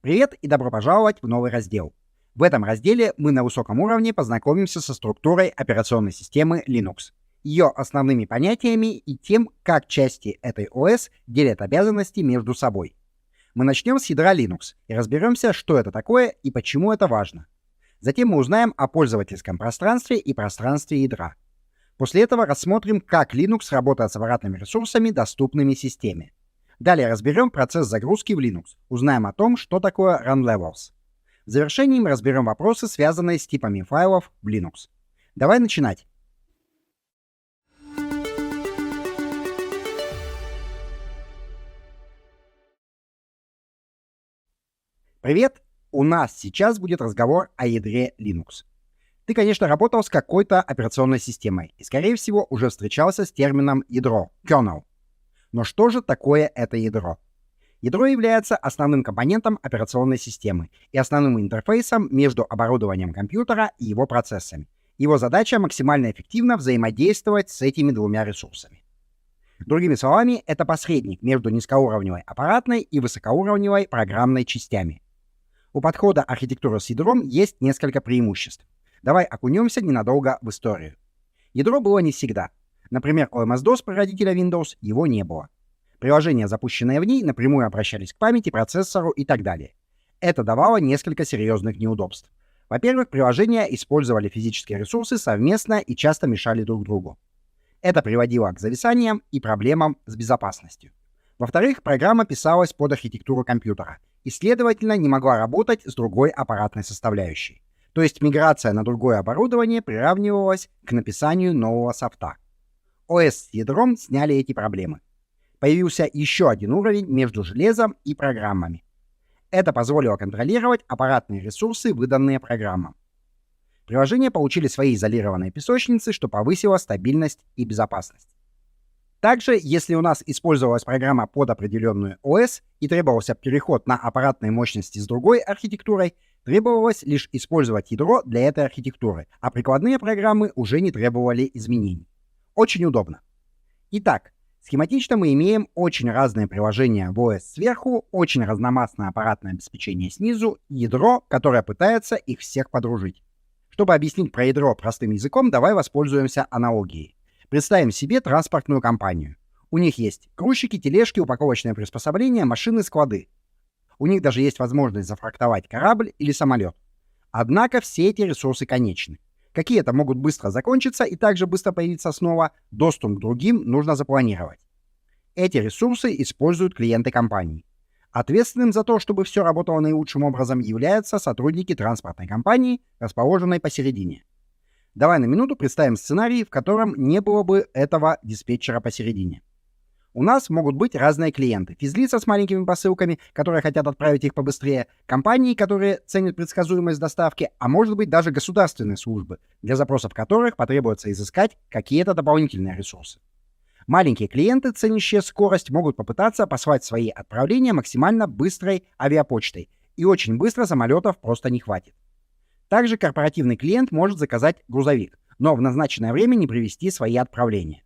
Привет и добро пожаловать в новый раздел. В этом разделе мы на высоком уровне познакомимся со структурой операционной системы Linux, ее основными понятиями и тем, как части этой ОС делят обязанности между собой. Мы начнем с ядра Linux и разберемся, что это такое и почему это важно. Затем мы узнаем о пользовательском пространстве и пространстве ядра. После этого рассмотрим, как Linux работает с аппаратными ресурсами, доступными системе. Далее разберем процесс загрузки в Linux, узнаем о том, что такое Run Levels. В завершении мы разберем вопросы, связанные с типами файлов в Linux. Давай начинать. Привет! У нас сейчас будет разговор о ядре Linux. Ты, конечно, работал с какой-то операционной системой и, скорее всего, уже встречался с термином ядро, kernel. Но что же такое это ядро? Ядро является основным компонентом операционной системы и основным интерфейсом между оборудованием компьютера и его процессами. Его задача максимально эффективно взаимодействовать с этими двумя ресурсами. Другими словами, это посредник между низкоуровневой аппаратной и высокоуровневой программной частями. У подхода архитектуры с ядром есть несколько преимуществ. Давай окунемся ненадолго в историю. Ядро было не всегда. Например, у MS-DOS прародителя Windows его не было. Приложения, запущенные в ней, напрямую обращались к памяти, процессору и так далее. Это давало несколько серьезных неудобств. Во-первых, приложения использовали физические ресурсы совместно и часто мешали друг другу. Это приводило к зависаниям и проблемам с безопасностью. Во-вторых, программа писалась под архитектуру компьютера и, следовательно, не могла работать с другой аппаратной составляющей. То есть миграция на другое оборудование приравнивалась к написанию нового софта. ОС с ядром сняли эти проблемы. Появился еще один уровень между железом и программами. Это позволило контролировать аппаратные ресурсы, выданные программам. Приложения получили свои изолированные песочницы, что повысило стабильность и безопасность. Также, если у нас использовалась программа под определенную ОС и требовался переход на аппаратные мощности с другой архитектурой, требовалось лишь использовать ядро для этой архитектуры, а прикладные программы уже не требовали изменений. Очень удобно. Итак, схематично мы имеем очень разные приложения в ОС сверху, очень разномастное аппаратное обеспечение снизу, ядро, которое пытается их всех подружить. Чтобы объяснить про ядро простым языком, давай воспользуемся аналогией. Представим себе транспортную компанию. У них есть грузчики, тележки, упаковочные приспособления, машины, склады. У них даже есть возможность зафрахтовать корабль или самолет. Однако все эти ресурсы конечны. Какие-то могут быстро закончиться и также быстро появиться снова, доступ к другим нужно запланировать. Эти ресурсы используют клиенты компании. Ответственным за то, чтобы все работало наилучшим образом, являются сотрудники транспортной компании, расположенной посередине. Давай на минуту представим сценарий, в котором не было бы этого диспетчера посередине. У нас могут быть разные клиенты. Физлица с маленькими посылками, которые хотят отправить их побыстрее, компании, которые ценят предсказуемость доставки, а может быть даже государственные службы, для запросов которых потребуется изыскать какие-то дополнительные ресурсы. Маленькие клиенты, ценящие скорость, могут попытаться послать свои отправления максимально быстрой авиапочтой, и очень быстро самолетов просто не хватит. Также корпоративный клиент может заказать грузовик, но в назначенное время не привезти свои отправления.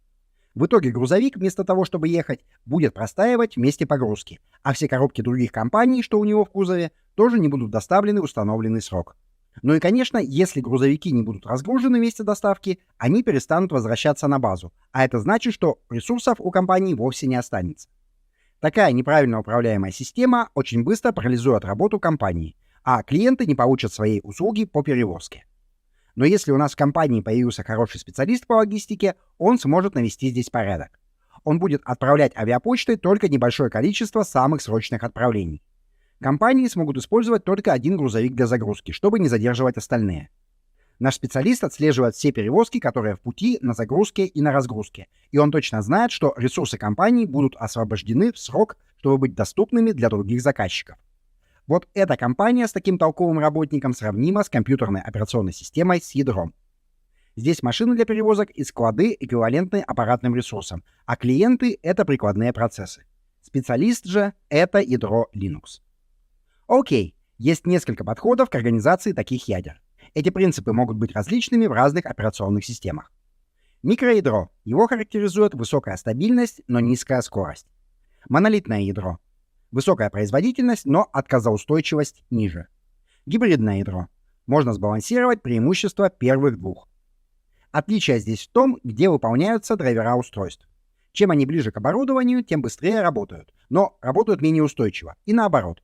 В итоге грузовик, вместо того, чтобы ехать, будет простаивать в месте погрузки, а все коробки других компаний, что у него в кузове, тоже не будут доставлены в установленный срок. Ну и, конечно, если грузовики не будут разгружены в месте доставки, они перестанут возвращаться на базу, а это значит, что ресурсов у компании вовсе не останется. Такая неправильно управляемая система очень быстро парализует работу компании, а клиенты не получат свои услуги по перевозке. Но если у нас в компании появился хороший специалист по логистике, он сможет навести здесь порядок. Он будет отправлять авиапочтой только небольшое количество самых срочных отправлений. Компании смогут использовать только один грузовик для загрузки, чтобы не задерживать остальные. Наш специалист отслеживает все перевозки, которые в пути, на загрузке и на разгрузке, и он точно знает, что ресурсы компании будут освобождены в срок, чтобы быть доступными для других заказчиков. Вот эта компания с таким толковым работником сравнима с компьютерной операционной системой с ядром. Здесь машины для перевозок и склады эквивалентны аппаратным ресурсам, а клиенты — это прикладные процессы. Специалист же — это ядро Linux. Окей, есть несколько подходов к организации таких ядер. Эти принципы могут быть различными в разных операционных системах. Микроядро. Его характеризует высокая стабильность, но низкая скорость. Монолитное ядро. Высокая производительность, но отказоустойчивость ниже. Гибридное ядро. Можно сбалансировать преимущества первых двух. Отличие здесь в том, где выполняются драйвера устройств. Чем они ближе к оборудованию, тем быстрее работают, но работают менее устойчиво, и наоборот.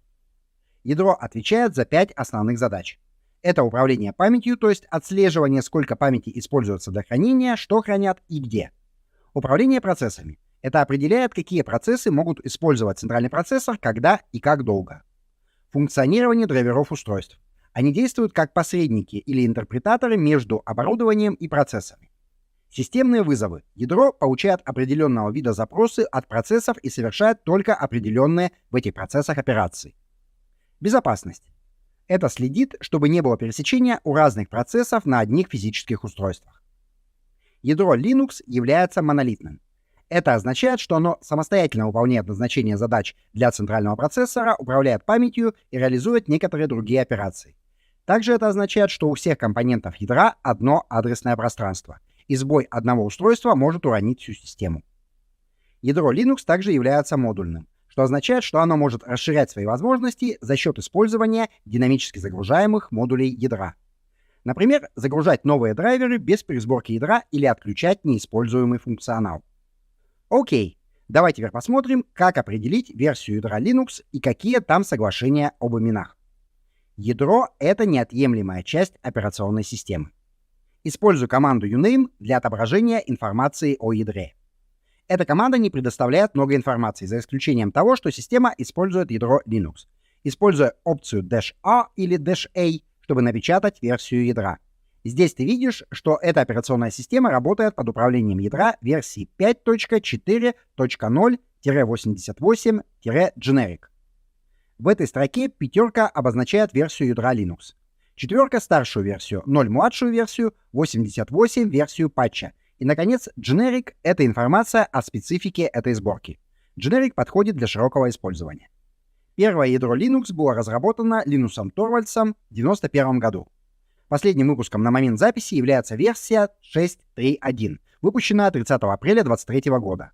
Ядро отвечает за 5 основных задач. Это управление памятью, то есть отслеживание, сколько памяти используется для хранения, что хранят и где. Управление процессами. Это определяет, какие процессы могут использовать центральный процессор, когда и как долго. Функционирование драйверов устройств. Они действуют как посредники или интерпретаторы между оборудованием и процессами. Системные вызовы. Ядро получает определенного вида запросы от процессов и совершает только определенные в этих процессах операции. Безопасность. Это следит, чтобы не было пересечения у разных процессов на одних физических устройствах. Ядро Linux является монолитным. Это означает, что оно самостоятельно выполняет назначение задач для центрального процессора, управляет памятью и реализует некоторые другие операции. Также это означает, что у всех компонентов ядра одно адресное пространство, и сбой одного устройства может уронить всю систему. Ядро Linux также является модульным, что означает, что оно может расширять свои возможности за счет использования динамически загружаемых модулей ядра. Например, загружать новые драйверы без пересборки ядра или отключать неиспользуемый функционал. Окей, давай теперь посмотрим, как определить версию ядра Linux и какие там соглашения об именах. Ядро — это неотъемлемая часть операционной системы. Использую команду uname для отображения информации о ядре. Эта команда не предоставляет много информации, за исключением того, что система использует ядро Linux, используя опцию -a или -a, чтобы напечатать версию ядра. Здесь ты видишь, что эта операционная система работает под управлением ядра версии 5.4.0-88-generic. В этой строке пятерка обозначает версию ядра Linux, четверка — старшую версию, 0 — младшую версию, 88 — версию патча. И, наконец, generic — это информация о специфике этой сборки. Generic подходит для широкого использования. Первое ядро Linux было разработано Линусом Торвальдсом в 1991 году. Последним выпуском на момент записи является версия 6.3.1, выпущенная 30 апреля 2023 года.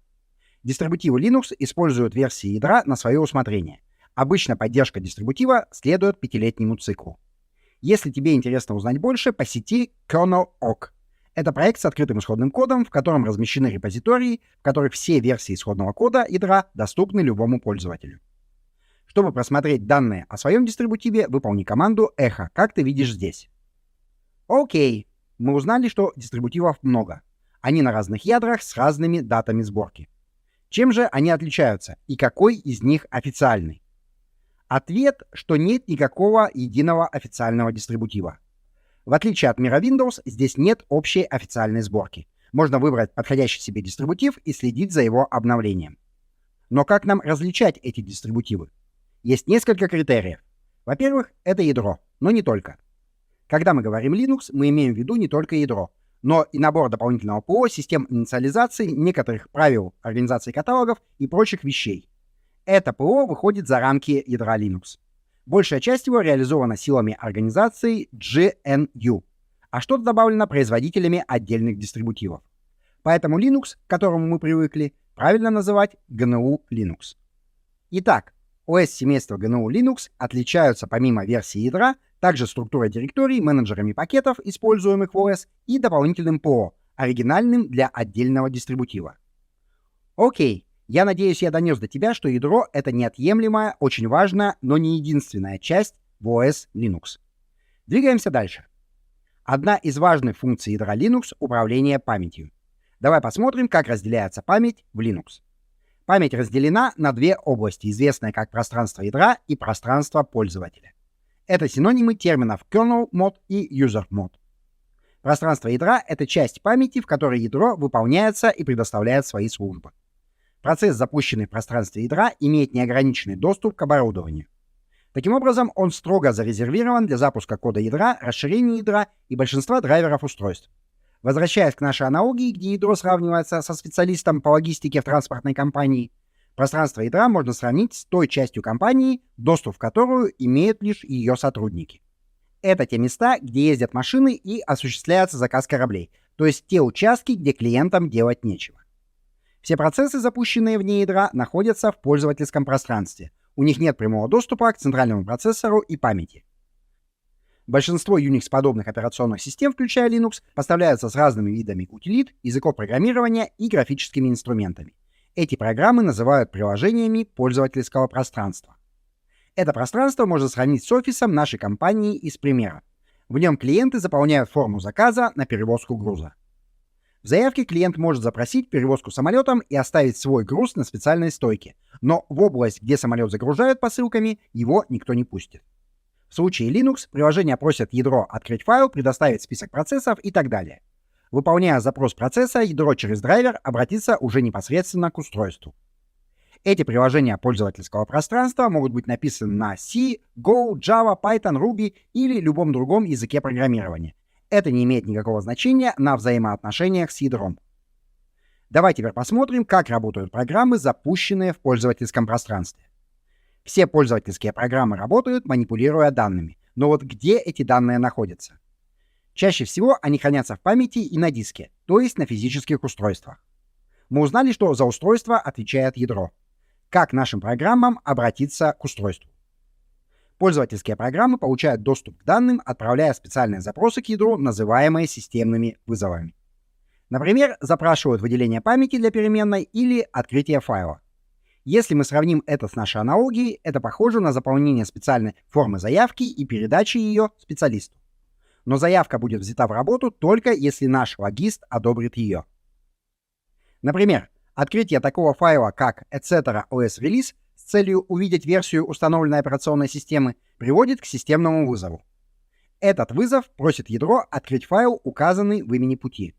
Дистрибутивы Linux используют версии ядра на свое усмотрение. Обычно поддержка дистрибутива следует 5-летнему циклу. Если тебе интересно узнать больше, посети kernel.org. Это проект с открытым исходным кодом, в котором размещены репозитории, в которых все версии исходного кода ядра доступны любому пользователю. Чтобы просмотреть данные о своем дистрибутиве, выполни команду echo, как ты видишь здесь. Окей, мы узнали, что дистрибутивов много. Они на разных ядрах с разными датами сборки. Чем же они отличаются и какой из них официальный? Ответ, что нет никакого единого официального дистрибутива. В отличие от мира Windows, здесь нет общей официальной сборки. Можно выбрать подходящий себе дистрибутив и следить за его обновлением. Но как нам различать эти дистрибутивы? Есть несколько критериев. Во-первых, это ядро, но не только. Когда мы говорим Linux, мы имеем в виду не только ядро, но и набор дополнительного ПО, систем инициализации, некоторых правил организации каталогов и прочих вещей. Это ПО выходит за рамки ядра Linux. Большая часть его реализована силами организации GNU, а что-то добавлено производителями отдельных дистрибутивов. Поэтому Linux, к которому мы привыкли, правильно называть GNU Linux. Итак, ОС семейства GNU Linux отличаются помимо версии ядра также структурой директорий, менеджерами пакетов, используемых в ОС, и дополнительным ПО, оригинальным для отдельного дистрибутива. Окей. Я надеюсь, я донес до тебя, что ядро — это неотъемлемая, очень важная, но не единственная часть в ОС Linux. Двигаемся дальше. Одна из важных функций ядра Linux — управление памятью. Давай посмотрим, как разделяется память в Linux. Память разделена на две области, известные как пространство ядра и пространство пользователя. Это синонимы терминов kernel mode и user mode. Пространство ядра — это часть памяти, в которой ядро выполняется и предоставляет свои службы. Процесс, запущенный в пространстве ядра, имеет неограниченный доступ к оборудованию. Таким образом, он строго зарезервирован для запуска кода ядра, расширения ядра и большинства драйверов устройств. Возвращаясь к нашей аналогии, где ядро сравнивается со специалистом по логистике в транспортной компании, пространство ядра можно сравнить с той частью компании, доступ в которую имеют лишь ее сотрудники. Это те места, где ездят машины и осуществляется заказ кораблей, то есть те участки, где клиентам делать нечего. Все процессы, запущенные вне ядра, находятся в пользовательском пространстве, У них нет прямого доступа к центральному процессору и памяти. Большинство Unix-подобных операционных систем, включая Linux, поставляются с разными видами утилит, языков программирования и графическими инструментами. Эти программы называют приложениями пользовательского пространства. Это пространство можно сравнить с офисом нашей компании из примера. В нем клиенты заполняют форму заказа на перевозку груза. В заявке клиент может запросить перевозку самолетом и оставить свой груз на специальной стойке, но в область, где самолет загружают посылками, его никто не пустит. В случае Linux приложение просит ядро открыть файл, предоставить список процессов и так далее. Выполняя запрос процесса, ядро через драйвер обратится уже непосредственно к устройству. Эти приложения пользовательского пространства могут быть написаны на C, Go, Java, Python, Ruby или любом другом языке программирования. Это не имеет никакого значения на взаимоотношениях с ядром. Давайте теперь посмотрим, как работают программы, запущенные в пользовательском пространстве. Все пользовательские программы работают, манипулируя данными. Но вот где эти данные находятся? Чаще всего они хранятся в памяти и на диске, то есть на физических устройствах. Мы узнали, что за устройство отвечает ядро. Как нашим программам обратиться к устройству? Пользовательские программы получают доступ к данным, отправляя специальные запросы к ядру, называемые системными вызовами. Например, запрашивают выделение памяти для переменной или открытие файла. Если мы сравним это с нашей аналогией, это похоже на заполнение специальной формы заявки и передачи ее специалисту. Но заявка будет взята в работу только если наш логист одобрит ее. Например, открытие такого файла, как etc.os-release с целью увидеть версию установленной операционной системы, приводит к системному вызову. Этот вызов просит ядро открыть файл, указанный в имени пути.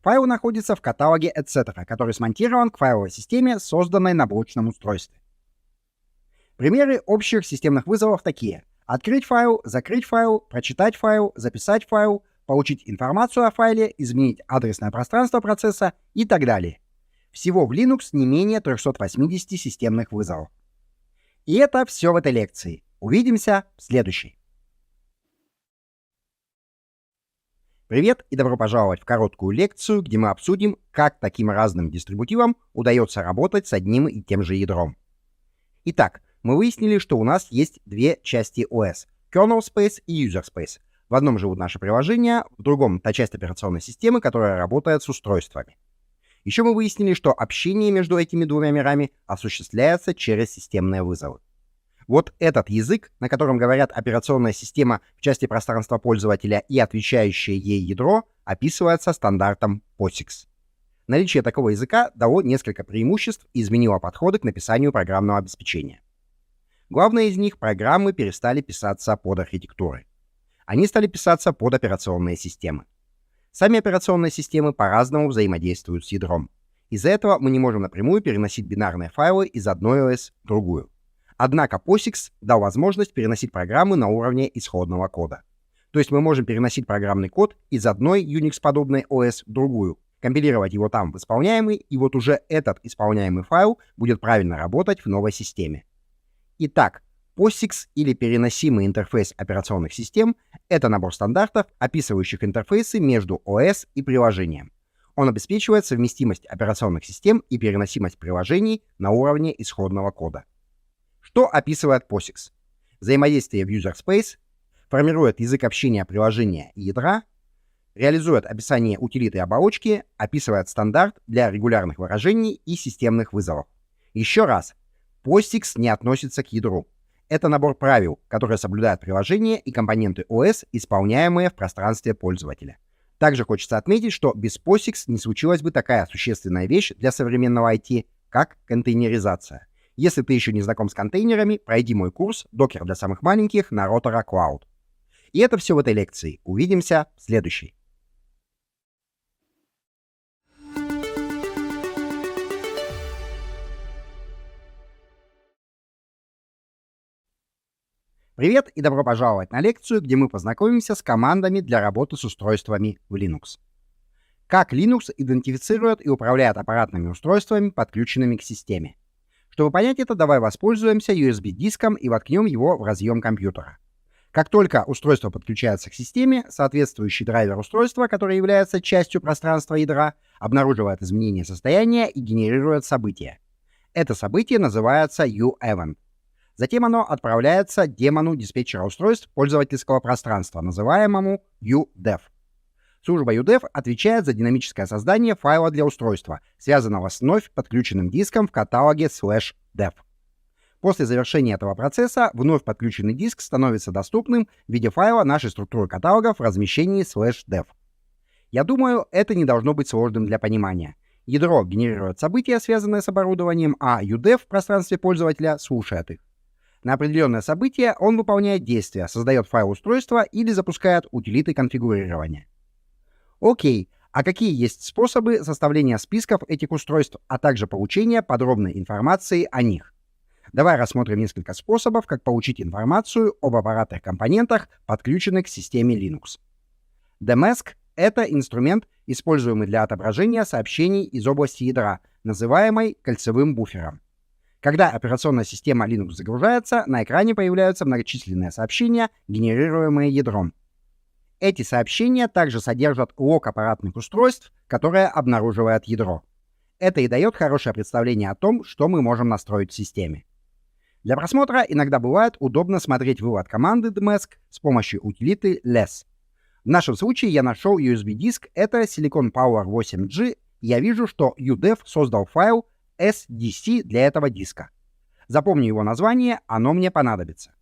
Файл находится в каталоге etc., который смонтирован к файловой системе, созданной на блочном устройстве. Примеры общих системных вызовов такие: открыть файл, закрыть файл, прочитать файл, записать файл, получить информацию о файле, изменить адресное пространство процесса и так далее. Всего в Linux не менее 380 системных вызовов. И это все в этой лекции. Увидимся в следующей. Привет и добро пожаловать в короткую лекцию, где мы обсудим, как таким разным дистрибутивам удается работать с одним и тем же ядром. Итак, мы выяснили, что у нас есть две части OS — Kernel Space и User Space. В одном живут наши приложения, в другом — та часть операционной системы, которая работает с устройствами. Еще мы выяснили, что общение между этими двумя мирами осуществляется через системные вызовы. Вот этот язык, на котором говорят операционная система в части пространства пользователя и отвечающее ей ядро, описывается стандартом POSIX. Наличие такого языка дало несколько преимуществ и изменило подходы к написанию программного обеспечения. Главное из них — программы перестали писаться под архитектуры. Они стали писаться под операционные системы. Сами операционные системы по-разному взаимодействуют с ядром. Из-за этого мы не можем напрямую переносить бинарные файлы из одной OS в другую. Однако POSIX дал возможность переносить программы на уровне исходного кода. То есть мы можем переносить программный код из одной Unix-подобной OS в другую, компилировать его там в исполняемый, и вот уже этот исполняемый файл будет правильно работать в новой системе. Итак, POSIX или переносимый интерфейс операционных систем — это набор стандартов, описывающих интерфейсы между OS и приложением. Он обеспечивает совместимость операционных систем и переносимость приложений на уровне исходного кода. Что описывает POSIX? Взаимодействие в User Space, формирует язык общения приложения и ядра, реализует описание утилиты и оболочки, описывает стандарт для регулярных выражений и системных вызовов. Еще раз, POSIX не относится к ядру. Это набор правил, которые соблюдают приложения и компоненты OS, исполняемые в пространстве пользователя. Также хочется отметить, что без POSIX не случилась бы такая существенная вещь для современного IT, как контейнеризация. Если ты еще не знаком с контейнерами, пройди мой курс «Докер для самых маленьких» на Rotara Cloud. И это все в этой лекции. Увидимся в следующей. Привет и добро пожаловать на лекцию, где мы познакомимся с командами для работы с устройствами в Linux. Как Linux идентифицирует и управляет аппаратными устройствами, подключенными к системе. Чтобы понять это, давай воспользуемся USB-диском и воткнем его в разъем компьютера. Как только устройство подключается к системе, соответствующий драйвер устройства, который является частью пространства ядра, обнаруживает изменение состояния и генерирует событие. Это событие называется U-Event. Затем оно отправляется демону диспетчера устройств пользовательского пространства, называемому UDEF. Служба UDEF отвечает за динамическое создание файла для устройства, связанного с вновь подключенным диском в каталоге /dev. После завершения этого процесса вновь подключенный диск становится доступным в виде файла нашей структуры каталогов в размещении /dev. Я думаю, это не должно быть сложным для понимания. Ядро генерирует события, связанные с оборудованием, а UDEF в пространстве пользователя слушает их. На определенное событие он выполняет действия, создает файл устройства или запускает утилиты конфигурирования. Окей, а какие есть способы составления списков этих устройств, а также получения подробной информации о них? Давай рассмотрим несколько способов, как получить информацию об аппаратных компонентах, подключенных к системе Linux. DMESC — это инструмент, используемый для отображения сообщений из области ядра, называемой кольцевым буфером. Когда операционная система Linux загружается, на экране появляются многочисленные сообщения, генерируемые ядром. Эти сообщения также содержат лог аппаратных устройств, которые обнаруживает ядро. Это и дает хорошее представление о том, что мы можем настроить в системе. Для просмотра иногда бывает удобно смотреть вывод команды DMESC с помощью утилиты less. В нашем случае я нашел USB-диск, это Silicon Power 8G, и я вижу, что UDEF создал файл SDC для этого диска. Запомню его название, оно мне понадобится.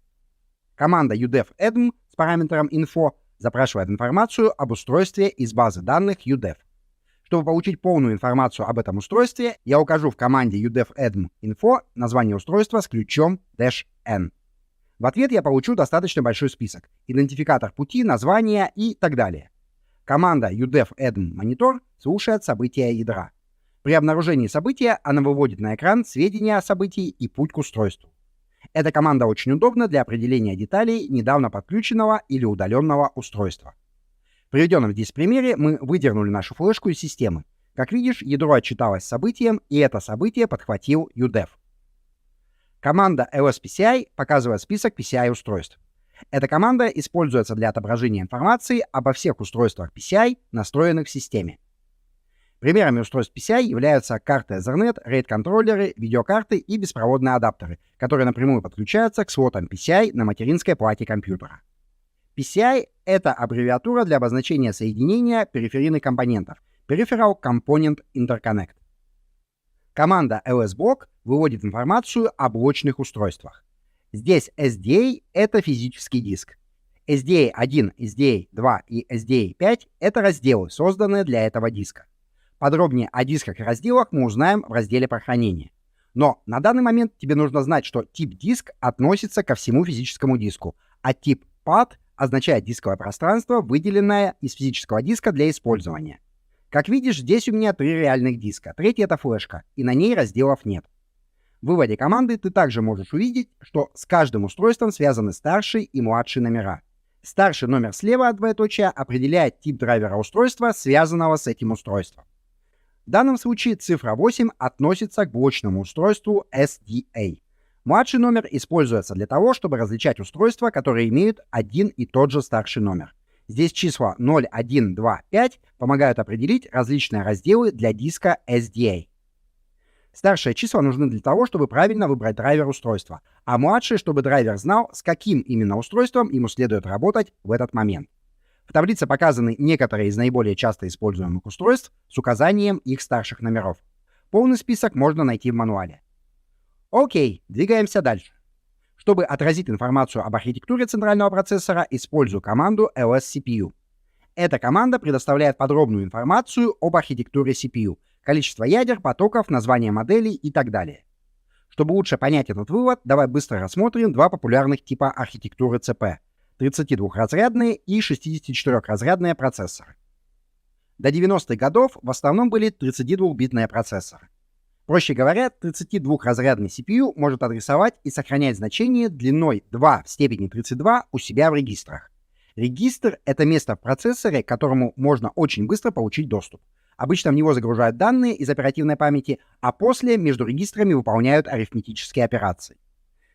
Команда udef-edm с параметром info запрашивает информацию об устройстве из базы данных UDEF. Чтобы получить полную информацию об этом устройстве, я укажу в команде udef-edm info название устройства с ключом -n. В ответ я получу достаточно большой список, идентификатор пути, название и так далее. Команда udef-edm monitor слушает события ядра. При обнаружении события она выводит на экран сведения о событии и путь к устройству. Эта команда очень удобна для определения деталей недавно подключенного или удаленного устройства. В приведенном здесь примере мы выдернули нашу флешку из системы. Как видишь, ядро отчиталось событием, и это событие подхватил UDEF. Команда lspci показывает список PCI-устройств. Эта команда используется для отображения информации обо всех устройствах PCI, настроенных в системе. Примерами устройств PCI являются карты Ethernet, RAID-контроллеры, видеокарты и беспроводные адаптеры, которые напрямую подключаются к слотам PCI на материнской плате компьютера. PCI — это аббревиатура для обозначения соединения периферийных компонентов Peripheral Component Interconnect. Команда lsblock выводит информацию о блочных устройствах. Здесь SDA — это физический диск. SDA 1, SDA 2 и SDA 5 — это разделы, созданные для этого диска. Подробнее о дисках и разделах мы узнаем в разделе про хранение. Но на данный момент тебе нужно знать, что тип диск относится ко всему физическому диску, а тип PAD означает дисковое пространство, выделенное из физического диска для использования. Как видишь, здесь у меня 3 реальных диска. Третий — это флешка, и на ней разделов нет. В выводе команды ты также можешь увидеть, что с каждым устройством связаны старший и младший номера. Старший номер слева от двоеточия определяет тип драйвера устройства, связанного с этим устройством. В данном случае цифра 8 относится к блочному устройству SDA. Младший номер используется для того, чтобы различать устройства, которые имеют один и тот же старший номер. Здесь числа 0, 1, 2, 5 помогают определить различные разделы для диска SDA. Старшие числа нужны для того, чтобы правильно выбрать драйвер устройства, а младшие, чтобы драйвер знал, с каким именно устройством ему следует работать в этот момент. В таблице показаны некоторые из наиболее часто используемых устройств с указанием их старших номеров. Полный список можно найти в мануале. Окей, двигаемся дальше. Чтобы отразить информацию об архитектуре центрального процессора, использую команду lscpu. Эта команда предоставляет подробную информацию об архитектуре CPU, количество ядер, потоков, название моделей и так далее. Чтобы лучше понять этот вывод, давай быстро рассмотрим 2 популярных типа архитектуры ЦП. 32-разрядные и 64-разрядные процессоры. До 90-х годов в основном были 32-битные процессоры. Проще говоря, 32-разрядный CPU может адресовать и сохранять значение длиной 2 в степени 32 у себя в регистрах. Регистр — это место в процессоре, к которому можно очень быстро получить доступ. Обычно в него загружают данные из оперативной памяти, а после между регистрами выполняют арифметические операции.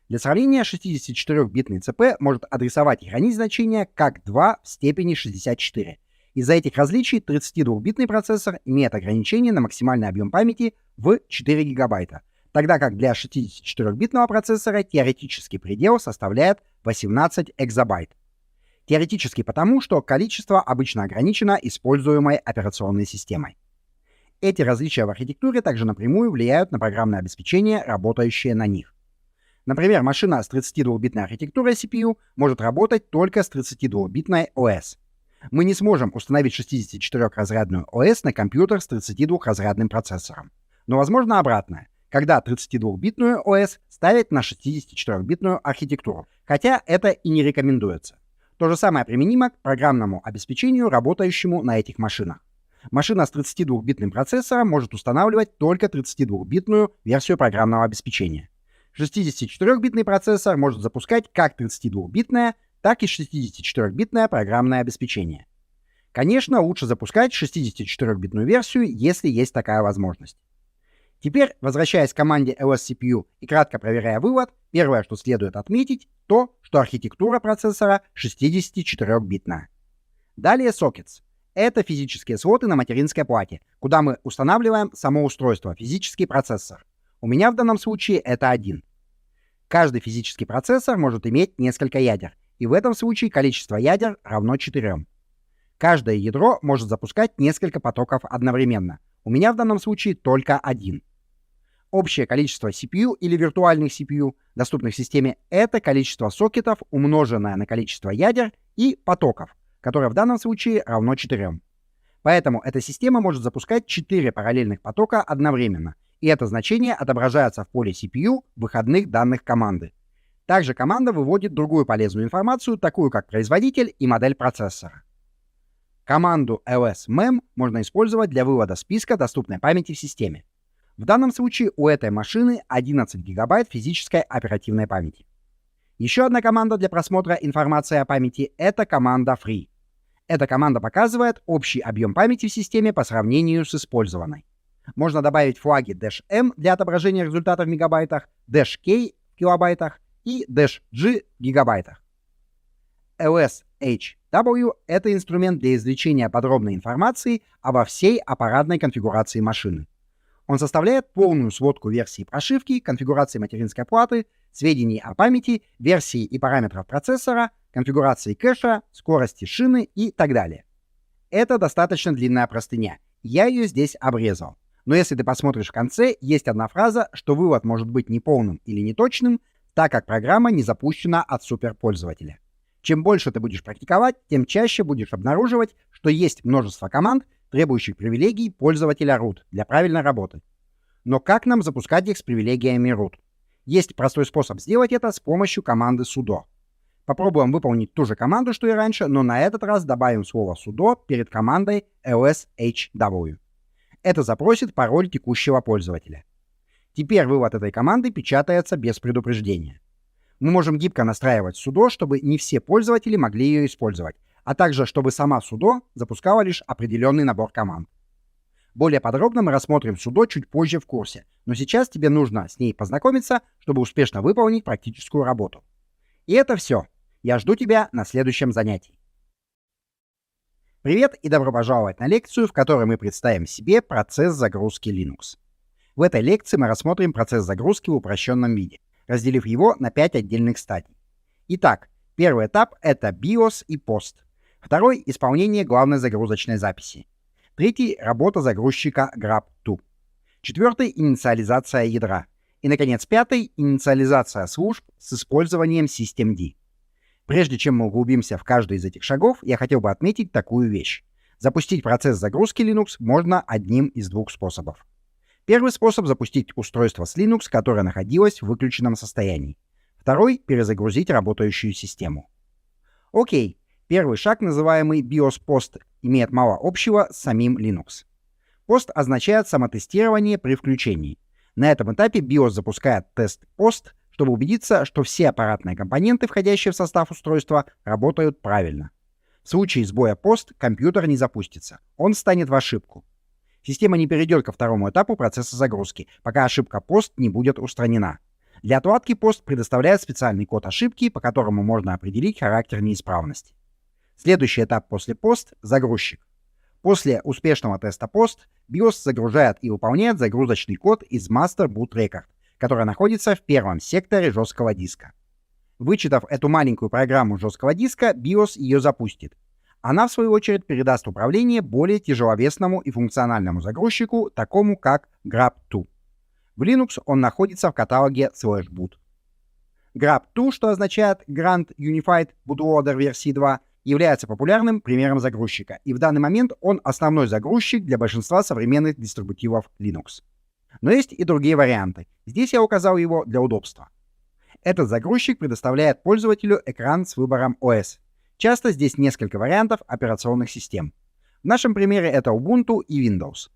Для сравнения, 64-битный ЦП может адресовать и хранить значения как 2 в степени 64. Из-за этих различий 32-битный процессор имеет ограничение на максимальный объем памяти в 4 гигабайта. тогда как для 64-битного процессора теоретический предел составляет 18 экзобайт. Теоретически потому, что количество обычно ограничено используемой операционной системой. Эти различия в архитектуре также напрямую влияют на программное обеспечение, работающее на них. Например, машина с 32-битной архитектурой CPU может работать только с 32-битной ОС. Мы не сможем установить 64-разрядную ОС на компьютер с 32-разрядным процессором. Но возможно обратное, когда 32-битную ОС ставят на 64-битную архитектуру, хотя это и не рекомендуется. То же самое применимо к программному обеспечению, работающему на этих машинах. Машина с 32-битным процессором может устанавливать только 32-битную версию программного обеспечения. 64-битный процессор может запускать как 32-битное, так и 64-битное программное обеспечение. Конечно, лучше запускать 64-битную версию, если есть такая возможность. Теперь, возвращаясь к команде LSCPU и кратко проверяя вывод, первое, что следует отметить, то, что архитектура процессора 64-битная. Далее Sockets. Это физические слоты на материнской плате, куда мы устанавливаем само устройство, физический процессор. У меня в данном случае это один. Каждый физический процессор может иметь несколько ядер, и в этом случае количество ядер равно 4. Каждое ядро может запускать несколько потоков одновременно. У меня в данном случае только один. Общее количество CPU или виртуальных CPU, доступных в системе, это количество сокетов, умноженное на количество ядер и потоков, которое в данном случае равно 4. Поэтому эта система может запускать 4 параллельных потока одновременно, и это значение отображается в поле CPU выходных данных команды. Также команда выводит другую полезную информацию, такую как производитель и модель процессора. Команду lsmem можно использовать для вывода списка доступной памяти в системе. В данном случае у этой машины 11 ГБ физической оперативной памяти. Еще одна команда для просмотра информации о памяти — это команда free. Эта команда показывает общий объем памяти в системе по сравнению с использованной. Можно добавить флаги -m для отображения результатов в мегабайтах, -k в килобайтах и -g в гигабайтах. LSHW — это инструмент для извлечения подробной информации обо всей аппаратной конфигурации машины. Он составляет полную сводку версий прошивки, конфигурации материнской платы, сведений о памяти, версии и параметров процессора, конфигурации кэша, скорости шины и так далее. Это достаточно длинная простыня. Я ее здесь обрезал. Но если ты посмотришь в конце, есть одна фраза, что вывод может быть неполным или неточным, так как программа не запущена от суперпользователя. Чем больше ты будешь практиковать, тем чаще будешь обнаруживать, что есть множество команд, требующих привилегий пользователя root для правильной работы. Но как нам запускать их с привилегиями root? Есть простой способ сделать это с помощью команды sudo. Попробуем выполнить ту же команду, что и раньше, но на этот раз добавим слово sudo перед командой lshw. Это запросит пароль текущего пользователя. Теперь вывод этой команды печатается без предупреждения. Мы можем гибко настраивать sudo, чтобы не все пользователи могли ее использовать, а также чтобы сама sudo запускала лишь определенный набор команд. Более подробно мы рассмотрим sudo чуть позже в курсе, но сейчас тебе нужно с ней познакомиться, чтобы успешно выполнить практическую работу. И это все. Я жду тебя на следующем занятии. Привет и добро пожаловать на лекцию, в которой мы представим себе процесс загрузки Linux. В этой лекции мы рассмотрим процесс загрузки в упрощенном виде, разделив его на 5 отдельных стадий. Итак, первый этап — это BIOS и POST. Второй — исполнение главной загрузочной записи. Третий — работа загрузчика grab2. Четвертый — инициализация ядра. И, наконец, пятый — инициализация служб с использованием systemd. Прежде чем мы углубимся в каждый из этих шагов, я хотел бы отметить такую вещь. Запустить процесс загрузки Linux можно одним из двух способов. Первый способ — запустить устройство с Linux, которое находилось в выключенном состоянии. Второй — перезагрузить работающую систему. Окей, первый шаг, называемый BIOS POST, имеет мало общего с самим Linux. POST означает самотестирование при включении. На этом этапе BIOS запускает тест POST, чтобы убедиться, что все аппаратные компоненты, входящие в состав устройства, работают правильно. В случае сбоя POST компьютер не запустится, он встанет в ошибку. Система не перейдет ко второму этапу процесса загрузки, пока ошибка POST не будет устранена. Для отладки POST предоставляет специальный код ошибки, по которому можно определить характер неисправности. Следующий этап после POST — загрузчик. После успешного теста POST BIOS загружает и выполняет загрузочный код из Master Boot Record, которая находится в первом секторе жесткого диска. Вычитав эту маленькую программу жесткого диска, BIOS ее запустит. Она, в свою очередь, передаст управление более тяжеловесному и функциональному загрузчику, такому как grab2. В Linux он находится в каталоге /boot. grab2, что означает Grand Unified Bootloader версии 2, является популярным примером загрузчика, и в данный момент он основной загрузчик для большинства современных дистрибутивов Linux. Но есть и другие варианты. Здесь я указал его для удобства. Этот загрузчик предоставляет пользователю экран с выбором OS. Часто здесь несколько вариантов операционных систем. В нашем примере это Ubuntu и Windows.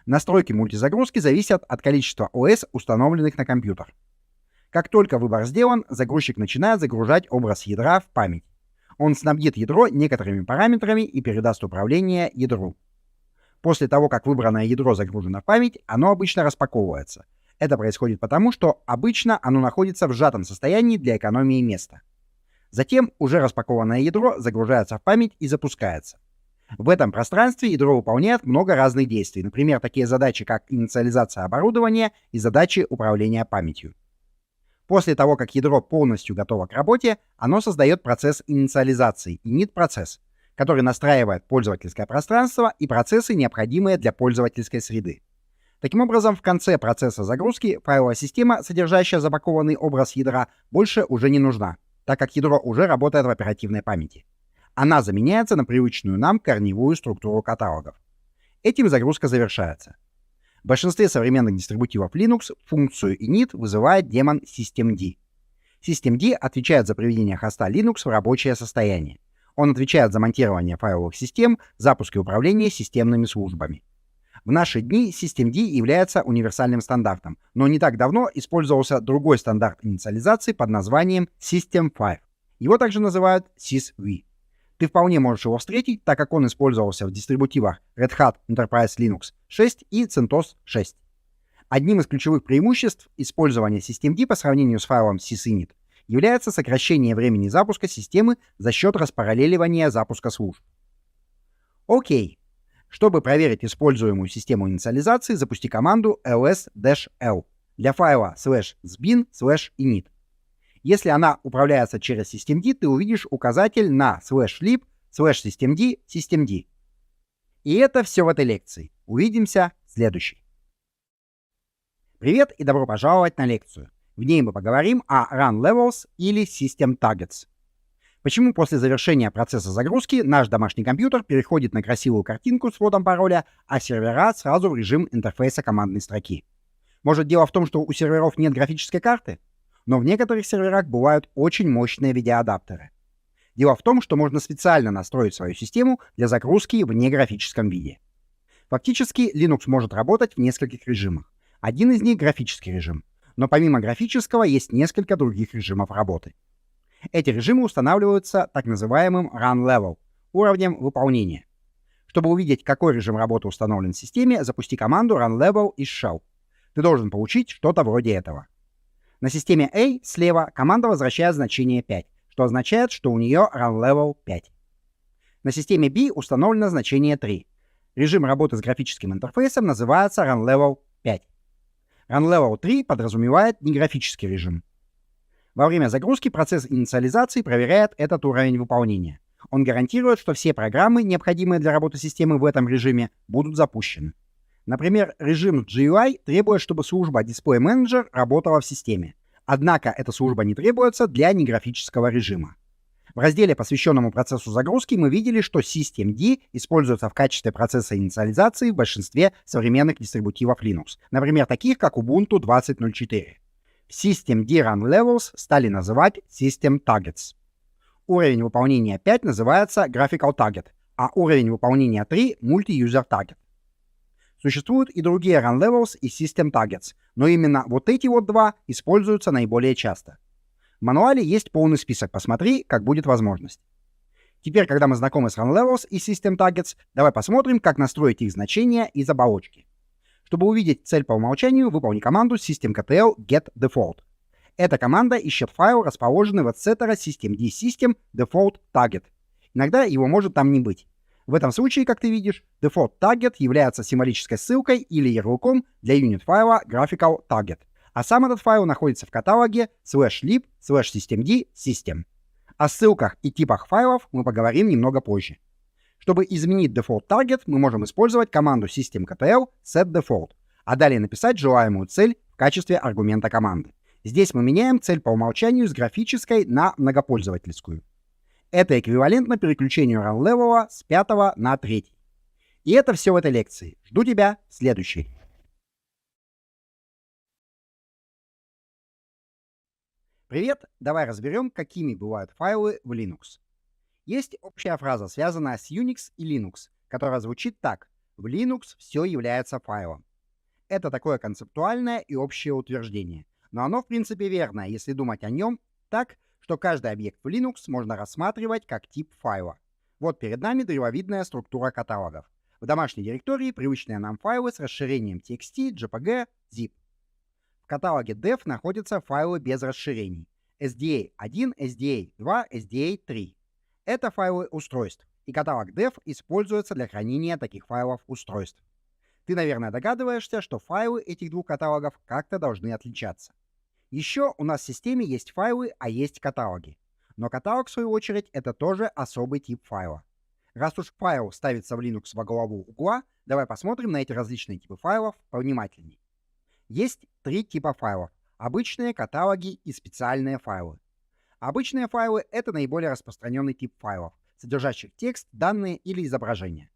Настройки мультизагрузки зависят от количества OS, установленных на компьютер. Как только выбор сделан, загрузчик начинает загружать образ ядра в память. Он снабдит ядро некоторыми параметрами и передаст управление ядру. После того, как выбранное ядро загружено в память, оно обычно распаковывается. Это происходит потому, что обычно оно находится в сжатом состоянии для экономии места. Затем уже распакованное ядро загружается в память и запускается. В этом пространстве ядро выполняет много разных действий, например, такие задачи, как инициализация оборудования и задачи управления памятью. После того, как ядро полностью готово к работе, оно создает процесс инициализации, init-процесс, который настраивает пользовательское пространство и процессы, необходимые для пользовательской среды. Таким образом, в конце процесса загрузки файловая система, содержащая запакованный образ ядра, больше уже не нужна, так как ядро уже работает в оперативной памяти. Она заменяется на привычную нам корневую структуру каталогов. Этим загрузка завершается. В большинстве современных дистрибутивов Linux функцию init вызывает демон systemd. Systemd отвечает за приведение хоста Linux в рабочее состояние. Он отвечает за монтирование файловых систем, запуск и управление системными службами. В наши дни systemd является универсальным стандартом, но не так давно использовался другой стандарт инициализации под названием System5. Его также называют sysv. Ты вполне можешь его встретить, так как он использовался в дистрибутивах Red Hat Enterprise Linux 6 и CentOS 6. Одним из ключевых преимуществ использования systemd по сравнению с файлом sysinit является сокращение времени запуска системы за счет распараллеливания запуска служб. Окей. Чтобы проверить используемую систему инициализации, запусти команду ls-l для файла /sbin/init. Если она управляется через systemd, ты увидишь указатель на /lib/systemd. И это все в этой лекции. Увидимся в следующей. Привет и добро пожаловать на лекцию. В ней мы поговорим о Run Levels или System Targets. Почему после завершения процесса загрузки наш домашний компьютер переходит на красивую картинку с вводом пароля, а сервера сразу в режим интерфейса командной строки? Может, дело в том, что у серверов нет графической карты? Но в некоторых серверах бывают очень мощные видеоадаптеры. Дело в том, что можно специально настроить свою систему для загрузки в неграфическом виде. Фактически Linux может работать в нескольких режимах. Один из них — графический режим. Но помимо графического есть несколько других режимов работы. Эти режимы устанавливаются так называемым Run Level — уровнем выполнения. Чтобы увидеть, какой режим работы установлен в системе, запусти команду Run Level из Shell. Ты должен получить что-то вроде этого. На системе A слева команда возвращает значение 5, что означает, что у нее Run Level 5. На системе B установлено значение 3. Режим работы с графическим интерфейсом называется Run Level 5. Run Level 3 подразумевает неграфический режим. Во время загрузки процесс инициализации проверяет этот уровень выполнения. Он гарантирует, что все программы, необходимые для работы системы в этом режиме, будут запущены. Например, режим GUI требует, чтобы служба Display Manager работала в системе. Однако эта служба не требуется для неграфического режима. В разделе, посвященному процессу загрузки, мы видели, что systemd используется в качестве процесса инициализации в большинстве современных дистрибутивов Linux, например, таких как Ubuntu 20.04. Systemd Run Levels стали называть System Targets. Уровень выполнения 5 называется Graphical Target, а уровень выполнения 3 — Multi-User Target. Существуют и другие Run Levels и System Targets, но именно вот эти вот два используются наиболее часто. В мануале есть полный список, посмотри, как будет возможность. Теперь, когда мы знакомы с Run Levels и System Targets, давай посмотрим, как настроить их значения из оболочки. Чтобы увидеть цель по умолчанию, выполни команду systemctl getDefault. Эта команда ищет файл, расположенный в etc systemd system default target. Иногда его может там не быть. В этом случае, как ты видишь, default target является символической ссылкой или ярлыком для юнит файла graphical target, А сам этот файл находится в каталоге /lib/systemd system. О ссылках и типах файлов мы поговорим немного позже. Чтобы изменить default target, мы можем использовать команду systemctl setDefault, а далее написать желаемую цель в качестве аргумента команды. Здесь мы меняем цель по умолчанию с графической на многопользовательскую. Это эквивалентно переключению run-level с 5 на 3. И это все в этой лекции. Жду тебя в следующей. Привет! Давай разберем, какими бывают файлы в Linux. Есть общая фраза, связанная с Unix и Linux, которая звучит так: в Linux все является файлом. Это такое концептуальное и общее утверждение, но оно в принципе верное, если думать о нем так, что каждый объект в Linux можно рассматривать как тип файла. Вот перед нами древовидная структура каталогов. В домашней директории привычные нам файлы с расширением txt, jpg, zip. В каталоге dev находятся файлы без расширений: SDA1, SDA2, SDA3. Это файлы устройств, и каталог dev используется для хранения таких файлов устройств. Ты, наверное, догадываешься, что файлы этих двух каталогов как-то должны отличаться. Еще у нас в системе есть файлы, а есть каталоги. Но каталог, в свою очередь, это тоже особый тип файла. Раз уж файл ставится в Linux во главу угла, давай посмотрим на эти различные типы файлов повнимательней. Есть три типа файлов: обычные, каталоги и специальные файлы. Обычные файлы — это наиболее распространенный тип файлов, содержащих текст, данные или изображения.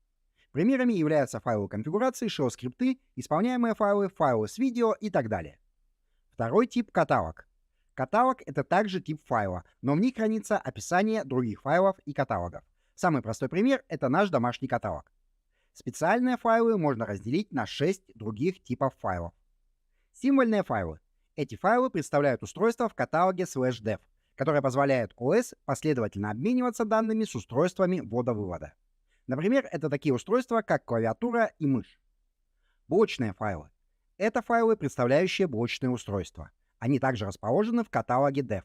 Примерами являются файлы конфигурации, shell-скрипты, исполняемые файлы, файлы с видео и так далее. Второй тип — каталог. Каталог — это также тип файла, но в них хранится описание других файлов и каталогов. Самый простой пример — это наш домашний каталог. Специальные файлы можно разделить на 6 других типов файлов. Символьные файлы. Эти файлы представляют устройство в каталоге /dev, которое позволяет OS последовательно обмениваться данными с устройствами ввода-вывода. Например, это такие устройства, как клавиатура и мышь. Блочные файлы. Это файлы, представляющие блочные устройства. Они также расположены в каталоге dev.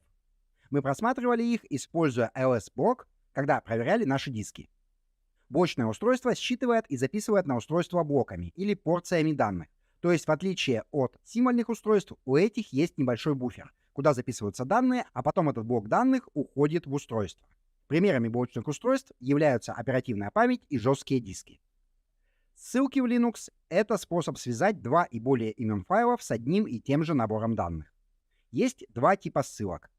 Мы просматривали их, используя ls-блок, когда проверяли наши диски. Блочное устройство считывает и записывает на устройство блоками или порциями данных. То есть, в отличие от символьных устройств, у этих есть небольшой буфер, куда записываются данные, а потом этот блок данных уходит в устройство. Примерами блочных устройств являются оперативная память и жесткие диски. Ссылки в Linux — это способ связать два и более имен файлов с одним и тем же набором данных. Есть два типа ссылок.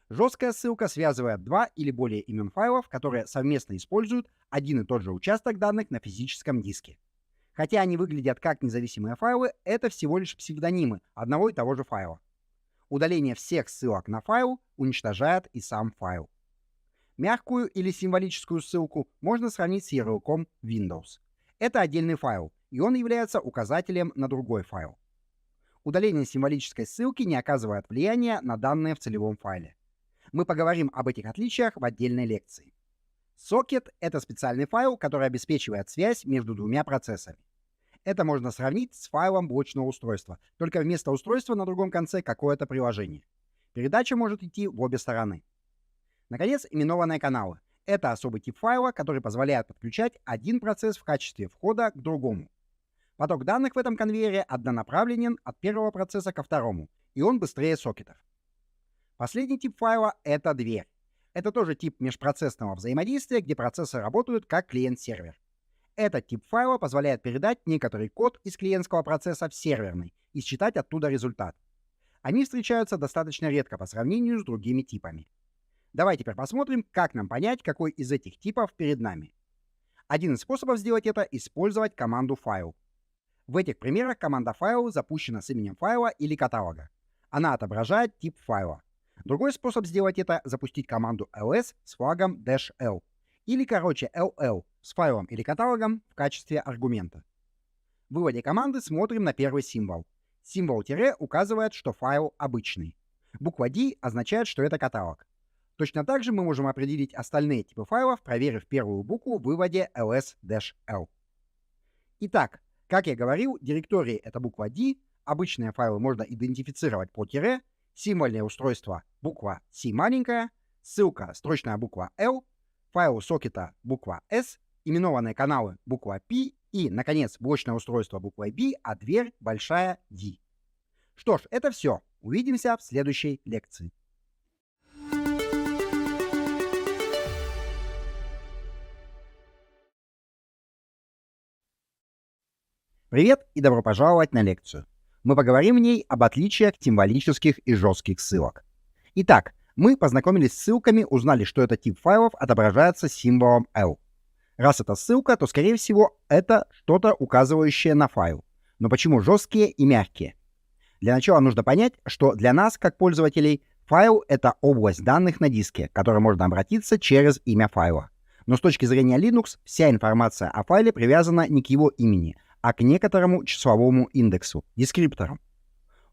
Жесткая ссылка связывает два или более имен файлов, которые совместно используют один и тот же участок данных на физическом диске. Хотя они выглядят как независимые файлы, это всего лишь псевдонимы одного и того же файла. Удаление всех ссылок на файл уничтожает и сам файл. Мягкую или символическую ссылку можно сравнить с ярлыком Windows. Это отдельный файл, и он является указателем на другой файл. Удаление символической ссылки не оказывает влияния на данные в целевом файле. Мы поговорим об этих отличиях в отдельной лекции. Сокет — это специальный файл, который обеспечивает связь между двумя процессами. Это можно сравнить с файлом блочного устройства, только вместо устройства на другом конце какое-то приложение. Передача может идти в обе стороны. Наконец, именованные каналы. Это особый тип файла, который позволяет подключать один процесс в качестве входа к другому. Поток данных в этом конвейере однонаправленен от первого процесса ко второму, и он быстрее сокетов. Последний тип файла — это дверь. Это тоже тип межпроцессного взаимодействия, где процессы работают как клиент-сервер. Этот тип файла позволяет передать некоторый код из клиентского процесса в серверный и считать оттуда результат. Они встречаются достаточно редко по сравнению с другими типами. Давай теперь посмотрим, как нам понять, какой из этих типов перед нами. Один из способов сделать это — использовать команду file. В этих примерах команда file запущена с именем файла или каталога. Она отображает тип файла. Другой способ сделать это — запустить команду ls с флагом -l, или короче ll с файлом или каталогом в качестве аргумента. В выводе команды смотрим на первый символ. Символ тире указывает, что файл обычный. Буква D означает, что это каталог. Точно так же мы можем определить остальные типы файлов, проверив первую букву в выводе ls-l. Итак, как я говорил, директории — это буква D, обычные файлы можно идентифицировать по тире, символьное устройство — буква C маленькая, ссылка — строчная буква L, файл сокета — буква S, именованные каналы — буква P и, наконец, блочное устройство буквой B, а дверь — большая D. Что ж, это все. Увидимся в следующей лекции. Привет и добро пожаловать на лекцию. Мы поговорим в ней об отличиях символических и жестких ссылок. Итак, мы познакомились с ссылками, узнали, что этот тип файлов отображается символом L. Раз это ссылка, то, скорее всего, это что-то, указывающее на файл. Но почему жесткие и мягкие? Для начала нужно понять, что для нас, как пользователей, файл — это область данных на диске, к которой можно обратиться через имя файла. Но с точки зрения Linux, вся информация о файле привязана не к его имени, а к некоторому числовому индексу, дескриптору.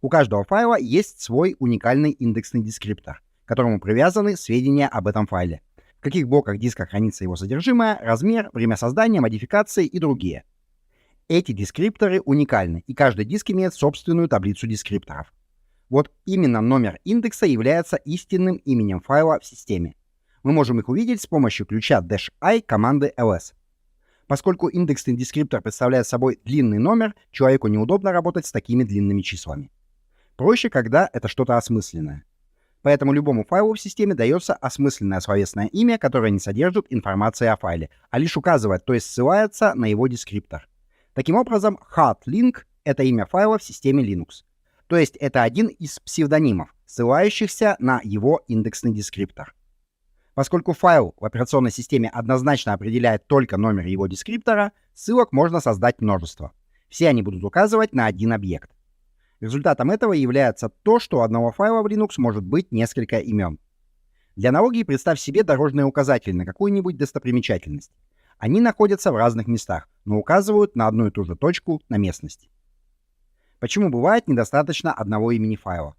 У каждого файла есть свой уникальный индексный дескриптор, к которому привязаны сведения об этом файле. В каких блоках диска хранится его содержимое, размер, время создания, модификации и другие. Эти дескрипторы уникальны, и каждый диск имеет собственную таблицу дескрипторов. Вот именно номер индекса является истинным именем файла в системе. Мы можем их увидеть с помощью ключа -i команды ls. Поскольку индексный дескриптор представляет собой длинный номер, человеку неудобно работать с такими длинными числами. Проще, когда это что-то осмысленное. Поэтому любому файлу в системе дается осмысленное словесное имя, которое не содержит информации о файле, а лишь указывает, то есть ссылается на его дескриптор. Таким образом, hard-link — это имя файла в системе Linux. То есть это один из псевдонимов, ссылающихся на его индексный дескриптор. Поскольку файл в операционной системе однозначно определяет только номер его дескриптора, ссылок можно создать множество. Все они будут указывать на один объект. Результатом этого является то, что у одного файла в Linux может быть несколько имен. Для аналогии представь себе дорожные указатели на какую-нибудь достопримечательность. Они находятся в разных местах, но указывают на одну и ту же точку на местности. Почему бывает недостаточно одного имени файла?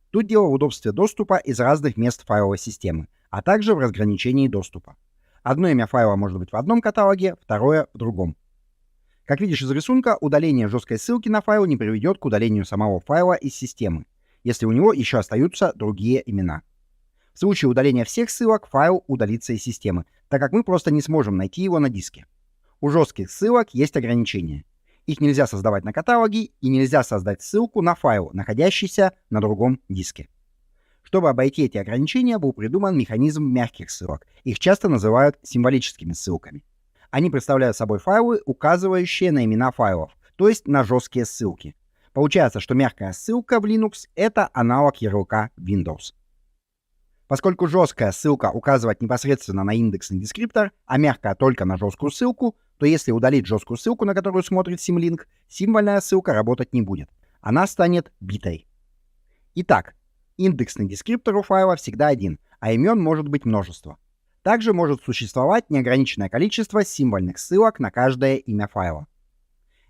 Тут дело в удобстве доступа из разных мест файловой системы, а также в разграничении доступа. Одно имя файла может быть в одном каталоге, второе в другом. Как видишь из рисунка, удаление жесткой ссылки на файл не приведет к удалению самого файла из системы, если у него еще остаются другие имена. В случае удаления всех ссылок файл удалится из системы, так как мы просто не сможем найти его на диске. У жестких ссылок есть ограничения. Их нельзя создавать на каталоге и нельзя создать ссылку на файл, находящийся на другом диске. Чтобы обойти эти ограничения, был придуман механизм мягких ссылок. Их часто называют символическими ссылками. Они представляют собой файлы, указывающие на имена файлов, то есть на жесткие ссылки. Получается, что мягкая ссылка в Linux — это аналог ярлыка Windows. Поскольку жесткая ссылка указывает непосредственно на индексный дескриптор, а мягкая только на жесткую ссылку, то если удалить жесткую ссылку, на которую смотрит Symlink, символьная ссылка работать не будет. Она станет битой. Итак, индексный дескриптор у файла всегда один, а имен может быть множество. Также может существовать неограниченное количество символьных ссылок на каждое имя файла.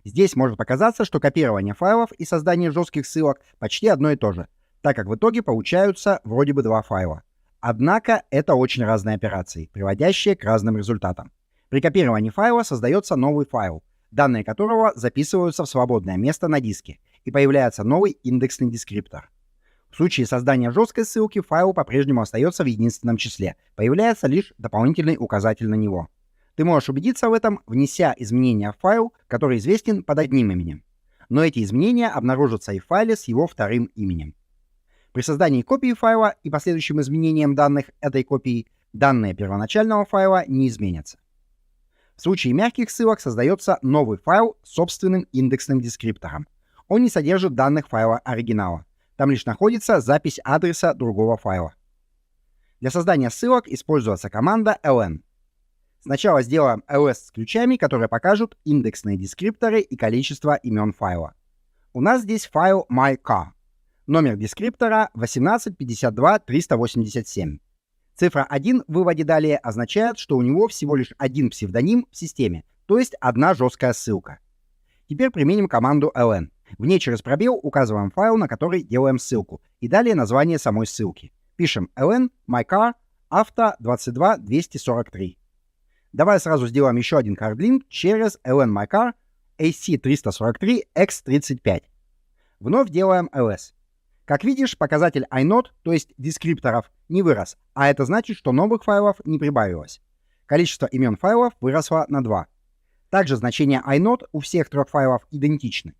Здесь может показаться, что копирование файлов и создание жестких ссылок почти одно и то же, так как в итоге получаются вроде бы два файла. Однако это очень разные операции, приводящие к разным результатам. При копировании файла создается новый файл, данные которого записываются в свободное место на диске, и появляется новый индексный дескриптор. В случае создания жесткой ссылки файл по-прежнему остается в единственном числе, появляется лишь дополнительный указатель на него. Ты можешь убедиться в этом, внеся изменения в файл, который известен под одним именем. Но эти изменения обнаружатся и в файле с его вторым именем. При создании копии файла и последующим изменениям данных этой копии, данные первоначального файла не изменятся. В случае мягких ссылок создается новый файл с собственным индексным дескриптором. Он не содержит данных файла оригинала. Там лишь находится запись адреса другого файла. Для создания ссылок используется команда ln. Сначала сделаем ls с ключами, которые покажут индексные дескрипторы и количество имен файла. У нас здесь файл mycar. Номер дескриптора 1852387. Цифра 1 в выводе далее означает, что у него всего лишь один псевдоним в системе, то есть одна жесткая ссылка. Теперь применим команду ln. В ней через пробел указываем файл, на который делаем ссылку, и далее название самой ссылки. Пишем ln mycar авто 22243. Давай сразу сделаем еще один кардлинк через ln mycar AC343X35. Вновь делаем ls. Как видишь, показатель inode, то есть дескрипторов, не вырос, а это значит, что новых файлов не прибавилось. Количество имен файлов выросло на 2. Также значения inode у всех трех файлов идентичны.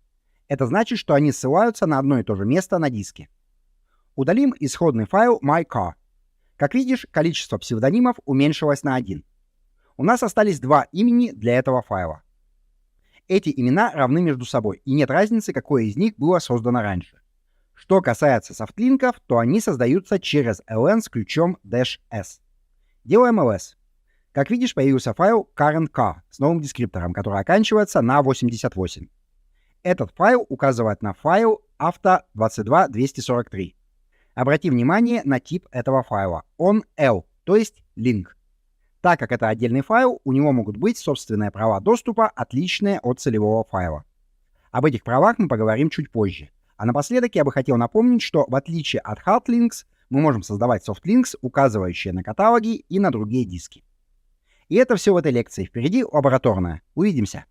Это значит, что они ссылаются на одно и то же место на диске. Удалим исходный файл mycar. Как видишь, количество псевдонимов уменьшилось на 1. У нас остались два имени для этого файла. Эти имена равны между собой, и нет разницы, какое из них было создано раньше. Что касается софтлинков, то они создаются через len с ключом -s. Делаем ls. Как видишь, появился файл current_car с новым дескриптором, который оканчивается на 88. Этот файл указывает на файл auto22243. Обрати внимание на тип этого файла. Он L, то есть link. Так как это отдельный файл, у него могут быть собственные права доступа, отличные от целевого файла. Об этих правах мы поговорим чуть позже. А напоследок я бы хотел напомнить, что в отличие от hardlinks, мы можем создавать softlinks, указывающие на каталоги и на другие диски. И это все в этой лекции. Впереди лабораторная. Увидимся!